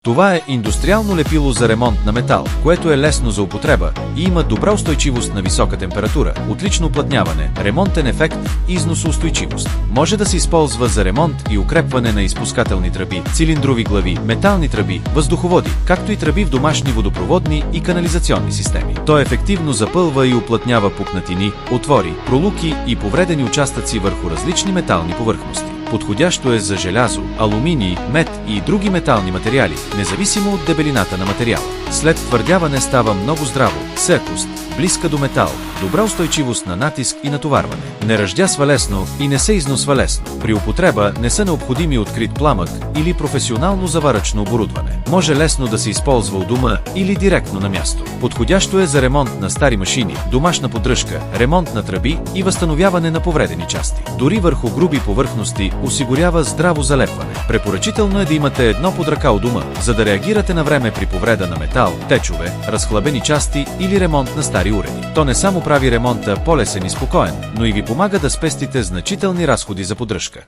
Това е индустриално лепило за ремонт на метал, което е лесно за употреба и има добра устойчивост на висока температура, отлично уплътняване, ремонтен ефект и износоустойчивост. Може да се използва за ремонт и укрепване на изпускателни тръби, цилиндрови глави, метални тръби, въздуховоди, както и тръби в домашни водопроводни и канализационни системи. Той ефективно запълва и уплътнява пукнатини, отвори, пролуки и повредени участъци върху различни метални повърхности. Подходящо е за желязо, алуминий, мед и други метални материали, независимо от дебелината на материала. След твърдяване става много здраво, съркост, близка до метал, добра устойчивост на натиск и натоварване. Не ръждясва лесно и не се износва лесно. При употреба не са необходими открит пламък или професионално заваръчно оборудване. Може лесно да се използва у дома или директно на място. Подходящо е за ремонт на стари машини, домашна поддръжка, ремонт на тръби и възстановяване на повредени части. Дори върху груби повърхности осигурява здраво залепване. Препоръчително е да имате едно под ръка у дома, за да реагирате на време при повреда на метал, течове, разхлабени части или ремонт на стари уреди. То не само прави ремонта по-лесен и спокоен, но и ви помага да спестите значителни разходи за поддръжка.